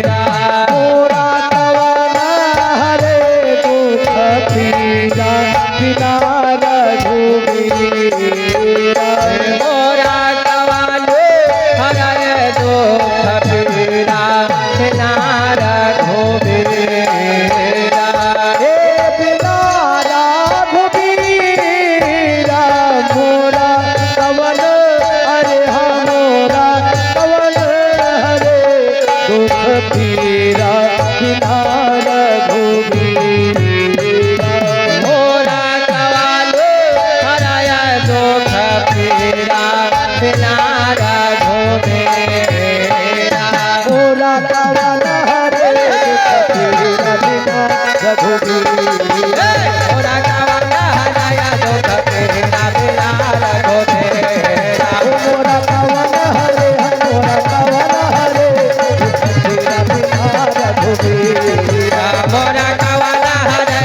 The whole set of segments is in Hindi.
मोरा कवन हरे दुख पीरा बिना रघुबीरा मोरा कवन हरे दुख पीरा बिना रघुबीरा हे बिना रघुबीरा मोरा कवन हरे मोरा कवन हरे दुख पीरा बिना रघुबीरा मोरा कवन हरे दुख पीरा बिना रघुबीरा मोरा कवन हरे दुख पीरा बिना रघुबीरा मोरा कवन हरे दुख पीरा बिना रघुबीरा मोरा कवन हरे मोरा कवन हरे दुख पीरा बिना रघुबीरा मोरा कवन हरे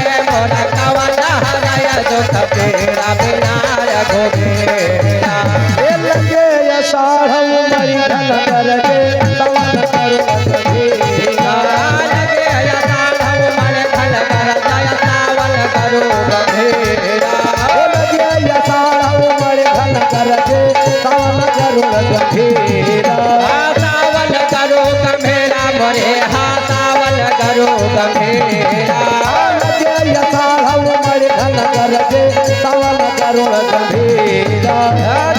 दुख पीरा बिना रघुबीरा हे लगे अषाढ़ मरी धन करके सवन करो कबीरा लगे अषाढ़ मरि धन कर जय सावन करो गंभीरा हे लगे अषाढ़ मरी धन करके सवन करो कबीरा सावन करो गंभीरा मोरे हा सावन करो गंभीरा लगे अषाढ़ मरी धन करके सवन करो कबीरा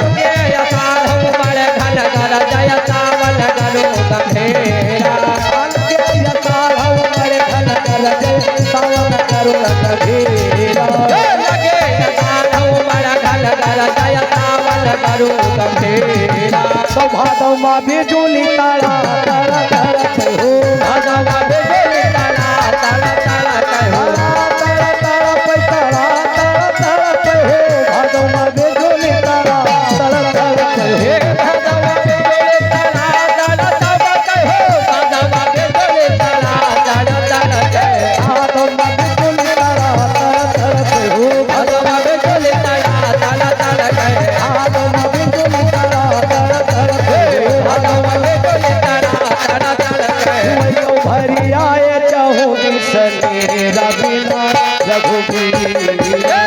लगे अषाढ़ मरि धन कर जय सावन करो गंभीरा लगे अषाढ़ मरी धन करके सवन करो कबीरा लगे अषाढ़ मरि धन कर जय सावन करो गंभीरा सौभादव माँ बिजुली तारा तारा तारा हो भगवा बिजुली तारा तारा तारा कहो तारा तारा पे तारा तारा तारा पे हो भादव माँ बिजुली तारा तारा तारा पे हो हे भगवा बिजुली तारा तारा तारा कहो भगवा बिजुली तारा तारा तारा कहो भादव माँ बिजुली तारा तारा तारा पे हो भगवा बिजुली तारा तारा तारा कहो भादव माँ बिजुली तारा तारा तारा पे हो भगवा बिजुली तारा तारा तारा कहो वैयो भरी आए चाहो बिसनेरा बिना रघुबीरा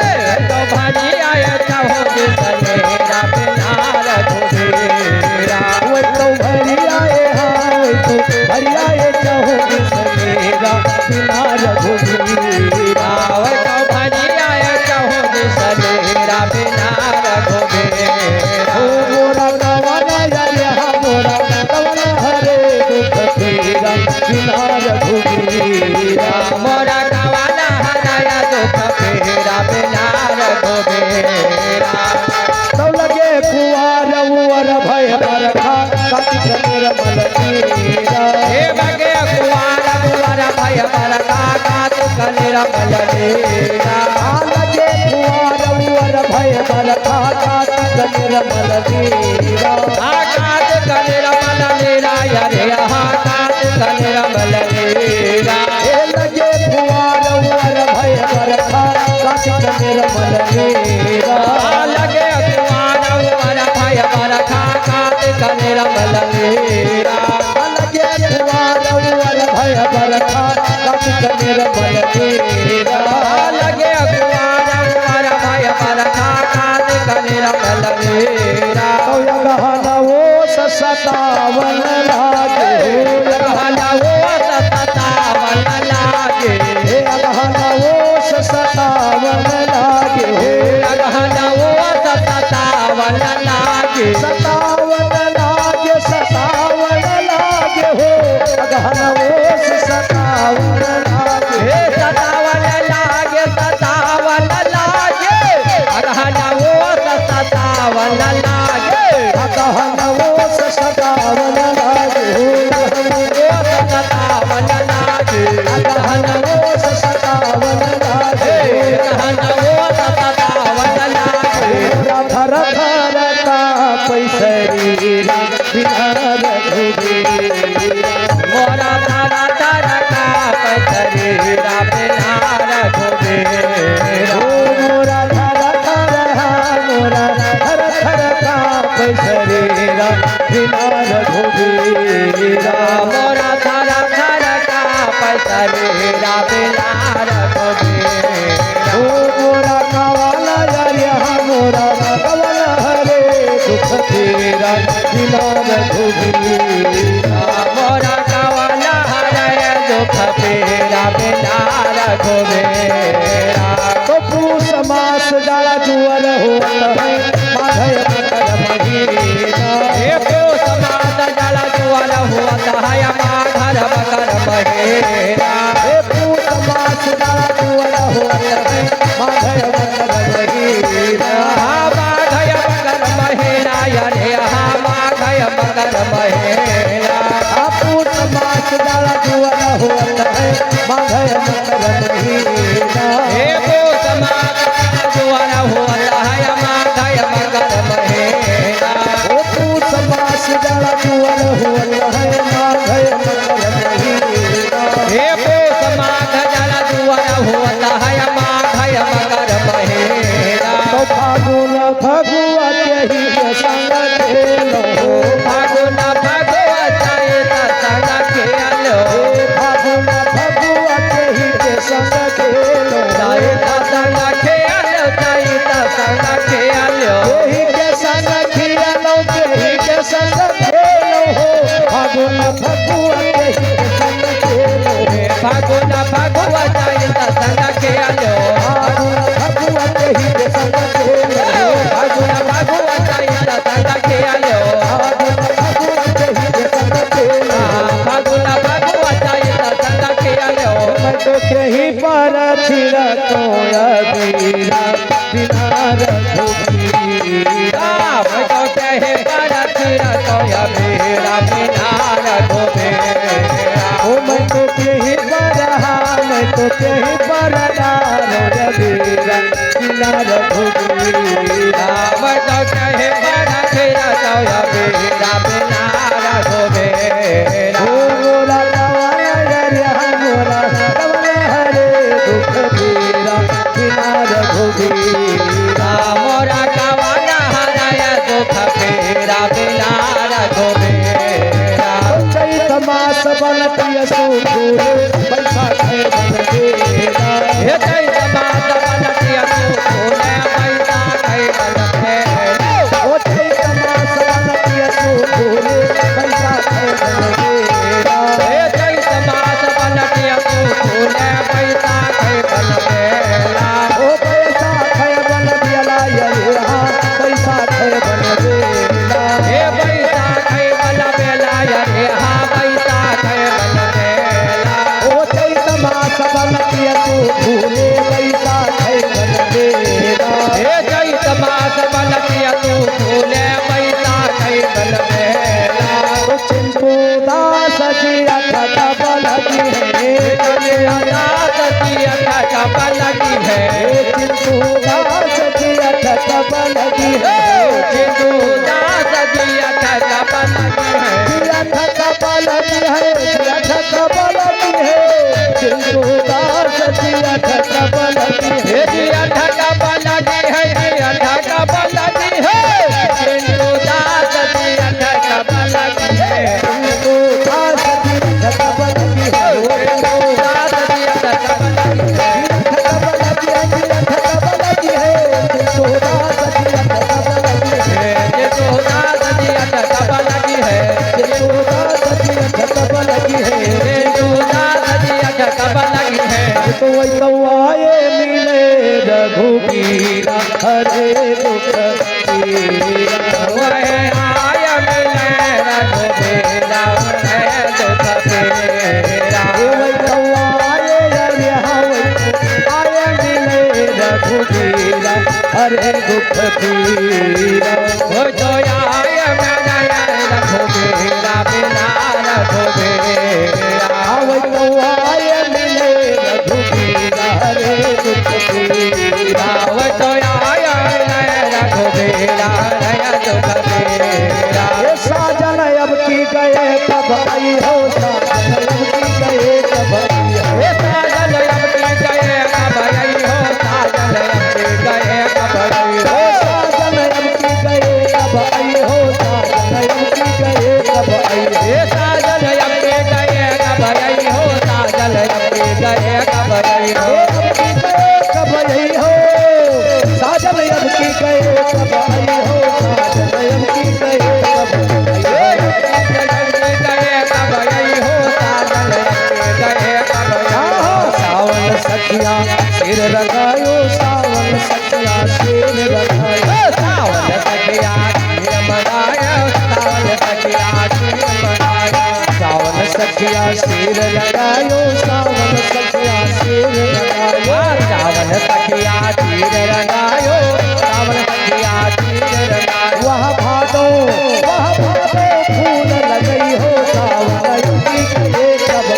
तो भाजी आए चाहो बिसनेरा बिना रघुबीरा वै तो भरी आए हाँ वै तो भरी आए चाहो बिसनेरा बिना रघुबीरा आवे तो भाजी आए चाहो बिसनेरा बिना रघुबीरा ओ मोरा कवन हरे हाँ मोरा कवन हरे दुख पीरा बिना रघुबीरा मोरा कवन हरे दुख पीरा बिना रघुबीरा तब लगे कुआर उवर भय बरखा कार्तिक निर्मल नीरा हे बगे कुआर कुआर भय बरखा कार्तिक निर्मल नीरा लगे कुआर उवर भय बरखा कार्तिक निर्मल नीरा कार्तिक निर्मल नीरा हरे कार्तिक निर्मल नीरा हे लगे कुआर उवर भय बरखा कार्तिक निर्मल नीरा लगे कुआर उवर भय बरखा कार्तिक निर्मल नीरा लगे कुआर उवर भय बरखा कार्तिक निर्मल नीरा लगे कुआर उवर भय बरखा कार्तिक निर्मल नीरा गहनवो सतावन लागे गहनवो सतावन लागे हे गहनवो सतावन लागे गहनवो सतावन लागे सतावन लागे सतावन लागे हो गहनवो सतावन लागे हे सतावन लागे सतावन लागे गहनवो सतावन लागे गहनवो सतावन लागे हो सतावन लागे गहनवो सतावन लागे गहनवो सतावन लागे थर थर का पैसरीरा बिना रघुबीरा मोरा तारा तारा का पैसरीरा बिना रघुबीरा मोरा थर थर मोरा थर थर का पैसरीरा बिना रघुबीरा मोरा तारा मकर महीना हे पूत मास डाला दुआर होत है माघ मकर महीना माघय मकर महीना अरे माघय मकर महीना पूत मास डाला दुआर होत है माघ मकर महीना हे पूत मास दुआर होता है माघय मकर महीना ओ पूत मास डाला दुआर होत है माघ मकर महीना हे पूत माघ डाला दुआर होता है माघय मकर महीना तो फागुन फगुआ के ही संग खेलो फागुन फगुआ चैत संग खेलो फागुन फगुआ के ही संग खेलो चैत संग खेलो चैत संग खेलो केही के संग खेलो केही के संग खेलो हो फागुन फगुआ के ही संग खेलो फागुन फगुआ चैत संग खेलो फागुन फगुआ के ही संग खेलो फागुन फगुआ चैत संग खेलो फागुन फगुआ के ही संग खेलो फागुन फगुआ चैत संग खेलो मैं तो कहीं पर छिड़ा तो अबीरा बिना रघुबीरा मैं तो कहे करत रतोया मेरा बिनार गोबेरा ओ मैं तो कहीं पर मैं तो कहीं पर रघुबीरा बिना रघुबीरा मैं तो कहे करत रतोया मेरा बिनार गोबेरा ओ मोरा कवाया गया मोरा कवाया हरे दुख बीरा बिना रघुबीरा मोरा कवाना हराया दुख फेरा बिनार गोबेरा चैत मास बनतिय सुखुरे बैसाख बनबेरा हे चैत मास बनतिया सुखुरे बैसाख बनबेरा ओ चैत मास बनतिय सुखुरे बैसाख बनबेरा हे चैत मास बनतिया सुखुरे बैसाख बनबेरा ओ बैसाख बनबियला यहा बैसाख बनबेरा हे बैसाख बनबेला रे हा बैसाख बनबेला ओ चैत मास बनतिय सुखुरे बैसाख बनबेरा हे चैत मास बनतिया सुखुरे बैसाख बनबेला ओ चिंतु दास जी अखत बलगी है दास की अखा बनगी है चिंतु दास जी अखत बलगी है चिंतु दास जी अखा बनगी है अखत बलगी है अखत बलगी है चिंतु दास जी अखत बलगी है हे अठा बनगी है अठा बनगी है चिंतु दास जी अठा बनगी है चिंतु दास जी अखत बलगी है चिंतु दास जी अठा बनगी है अखत बलगी है अखत बलगी है चिंतु दास जी अखत बलगी है चिंतु दास जी अठा बनगी है चिंतु दास जी अखत बलगी है चिंतु दास जी अठा बनगी है तो आए मिले रघुबीरा हरे दुख पीरा वह आय मिले रघुबीरा है दुख फेरा आए मिले रघुबीरा हरे दुख पीरा हो तो आय मिले रघुबीरा बिना रघुबीरा आए मिले रघुबीरा हरे दुख पीरा हो तो आय मिले रघुबीरा है दुख फेरा ये साजन अब की गए कब आई हो साजन अब की गए कब आई हो हे साजन अब की गए कब आई हो साजन अब की गए कब आई हो साजन अब की गए कब आई हो साजन अब की गए कब आई हो हे साजन अब की गए कब आई हो साजन अब की गए कब आई हो कब आई हो साजन अब की गए कब आई हो साजन अब की गए कब आई हो सावन सखिया सिर लगायो सावन सखिया सिर लगायो सावन सखिया मनाया सावन सखिया मनाया सावन सखिया सखिया शेर लगायो सावन सखिया शेर लगायो सावन सखिया तीर रंगायो सावन सखिया तीर रंगायो वह भादो फूल लगई हो सावन की कहे कब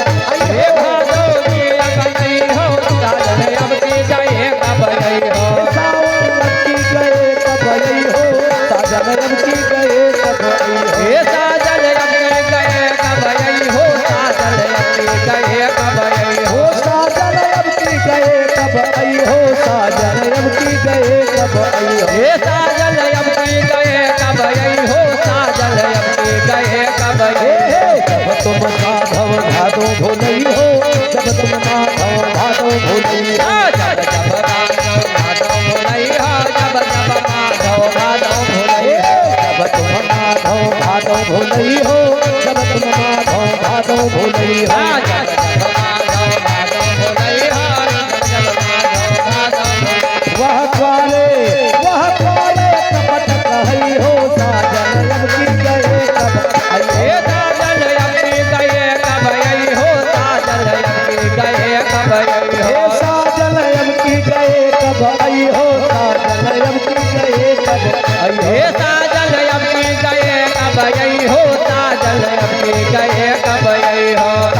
हे भादो की लगई हो साजन अब की गए कब आई हो सावन की गए कब आई हो साजन की गए कब आई हो हे साजन अब की गए कब आई हो साजन अब की गए कब आई हो हो साजन अब की गए कब आई हो साजन अब की गए कब आई हो हे साजन अब की गए कब आई हो साजन अब की गए कब आई जब तुम माधव भादो भोलई हो जब तुम माधव भादो भोलई हो जब जब माधव माधव भोलई हो जब जब माधव माधव भोलई हो जब तुम माधव भादो भोलई हो जब तुम माधव भादो भोलई हो जब जब माधव माधव भोलई हो जब माधव माधव वह काले कपट कहई हो साजन अब की गए कब आई हो हे साजन अब की गए कब आई हो साजन अब की गए कब आई हे हो साजन अब की गए कब आई हो साजन अब की गए कब आई हो हे साजन अब की गए कब आई हो साजन अब की गए कब आई हो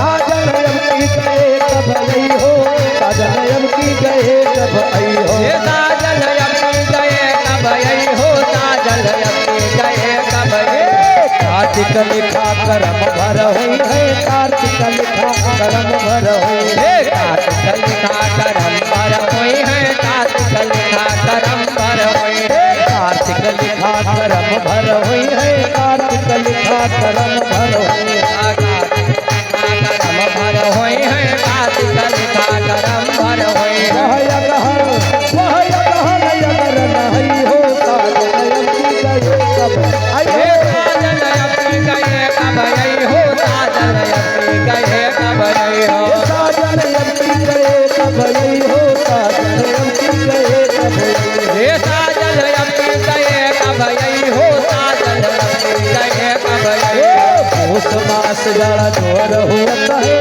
साजन अब की गए कब आई हो साजन अब की गए कब आई हो हे साजन अब की गए कब आई हो साजन अब की गए कब आई हो कार्तिक लिखा करम भर हुई है कार्तिक लिखा करम भर हुई हे कार्तिक लिखा करम पर हुई है कार्तिक लिखा करम पर हुई है कार्तिक लिखा करम भर हुई है कार्तिक लिखा करम भर हुई है करम भर हुई है कार्तिक लिखा करम भर हुई है वह यगहर यगर नहीं हो साजन अब की गए कब आई हे हो साजन अब की गए कब आई हो साजन अब की गए कब आई हो साजन अब की गए कब आई हो साजन अब की गए कब आई हो हे साजन अब की गए कब आई हो साजन अब की गए कब आई हो उस मास जड़ा जोर होता है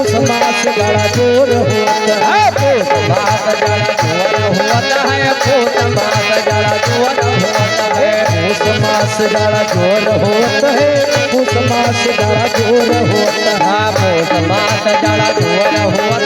उस मास जड़ा जोर होता है पूस मास जड़ा जोर होता है पूस मास जड़ा जोर होता है उस मास जड़ा जोर होता है उस मास जड़ा जोर होता है पूस मास जड़ा जोर होता